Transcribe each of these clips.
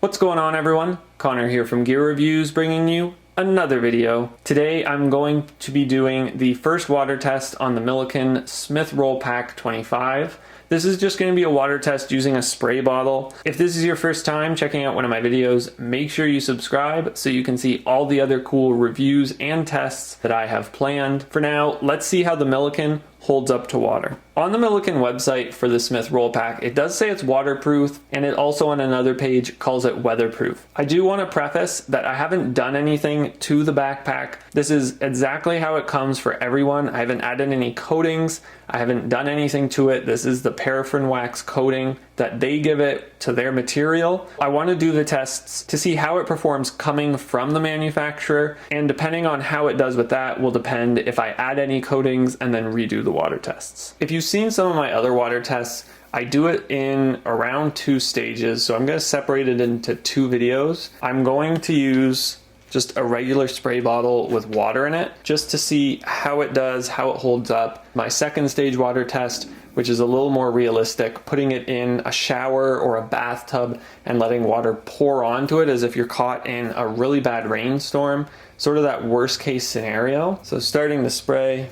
What's going on, everyone? Connor here from Gear Reviews, bringing you another video. Today I'm going to be doing the first water test on the Millican Smith Roll Pack 25. This is just going to be a water test using a spray bottle. If this is your first time checking out one of my videos, make sure you subscribe so you can see all the other cool reviews and tests that I have planned. For now, let's see how the Millican holds up to water. On the Millican website for the Smith Roll Pack, it does say it's waterproof, and it also on another page calls it weatherproof. I do want to preface that I haven't done anything to the backpack. This is exactly how it comes for everyone. I haven't added any coatings. I haven't done anything to it. This is the paraffin wax coating that they give it to their material. I want to do the tests to see how it performs coming from the manufacturer, and depending on how it does with that will depend if I add any coatings and then redo the water tests. If you've seen some of my other water tests, I do it in around 2 stages, so I'm going to separate it into 2 videos. I'm going to use just a regular spray bottle with water in it just to see how it does, how it holds up. My second stage water test, which is a little more realistic, putting it in a shower or a bathtub and letting water pour onto it as if you're caught in a really bad rainstorm, sort of that worst case scenario. So starting to spray.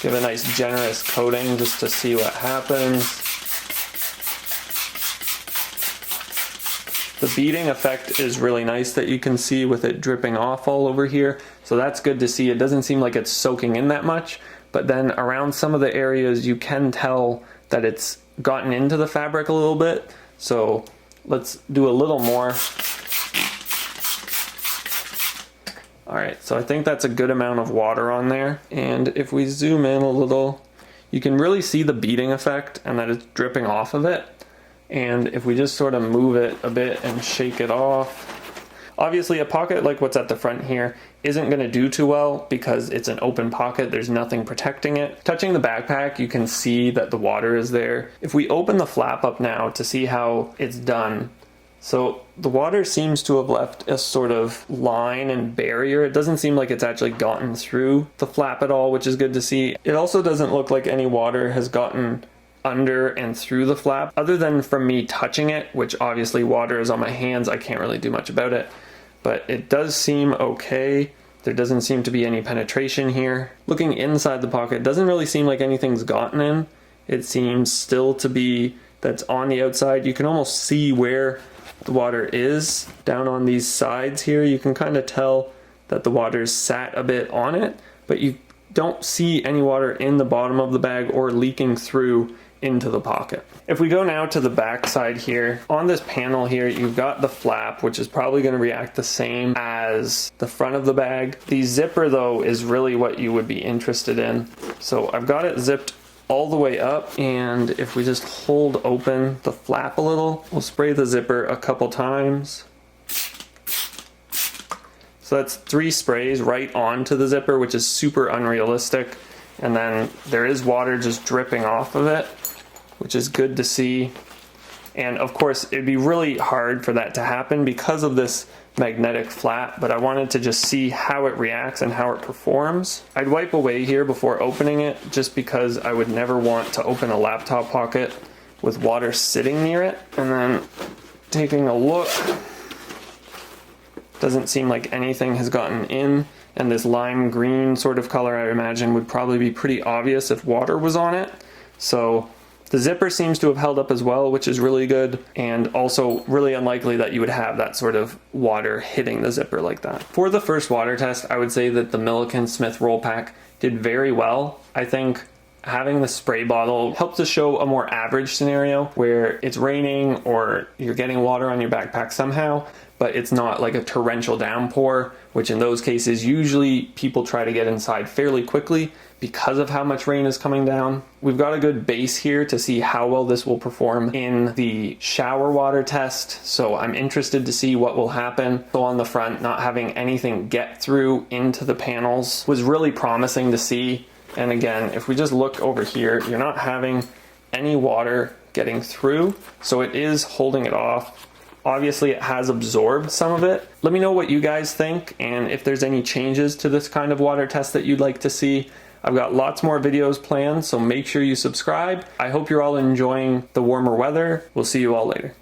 Give a nice generous coating just to see what happens. The beading effect is really nice that you can see with it dripping off all over here. So that's good to see. It doesn't seem like it's soaking in that much, but then around some of the areas you can tell that it's gotten into the fabric a little bit. So let's do a little more. All right, so I think that's a good amount of water on there. And if we zoom in a little, you can really see the beading effect and that it's dripping off of it. And if we just sort of move it a bit and shake it off, obviously a pocket like what's at the front here isn't going to do too well because it's an open pocket, there's nothing protecting it. Touching the backpack, you can see that the water is there. If we open the flap up now to see how it's done, so the water seems to have left a sort of line and barrier. It doesn't seem like it's actually gotten through the flap at all, which is good to see. It also doesn't look like any water has gotten under and through the flap, other than from me touching it, which obviously water is on my hands. I can't really do much about it, but it does seem okay. There doesn't seem to be any penetration here. Looking inside the pocket, it doesn't really seem like anything's gotten in. It seems still to be that's on the outside. You can almost see where the water is down on these sides here. You can kind of tell that the water's sat a bit on it, but you don't see any water in the bottom of the bag or leaking through into the pocket. If we go now to the back side here, on this panel here, you've got the flap, which is probably going to react the same as the front of the bag. The zipper, though, is really what you would be interested in. So I've got it zipped all the way up, and if we just hold open the flap a little, we'll spray the zipper a couple times. So that's 3 sprays right onto the zipper, which is super unrealistic. And then there is water just dripping off of it, which is good to see. And of course, it'd be really hard for that to happen because of this magnetic flap, but I wanted to just see how it reacts and how it performs. I'd wipe away here before opening it, just because I would never want to open a laptop pocket with water sitting near it. And then taking a look, doesn't seem like anything has gotten in, and this lime green sort of color I imagine would probably be pretty obvious if water was on it. So the zipper seems to have held up as well, which is really good, and also really unlikely that you would have that sort of water hitting the zipper like that. For the first water test, I would say that the Millican Smith Roll Pack did very well. I think having the spray bottle helps to show a more average scenario where it's raining or you're getting water on your backpack somehow, but it's not like a torrential downpour, which in those cases usually people try to get inside fairly quickly because of how much rain is coming down. We've got a good base here to see how well this will perform in the shower water test, so I'm interested to see what will happen. So on the front, not having anything get through into the panels was really promising to see. And again, if we just look over here, you're not having any water getting through, so it is holding it off. Obviously, it has absorbed some of it. Let me know what you guys think, and if there's any changes to this kind of water test that you'd like to see. I've got lots more videos planned, so make sure you subscribe. I hope you're all enjoying the warmer weather. We'll see you all later.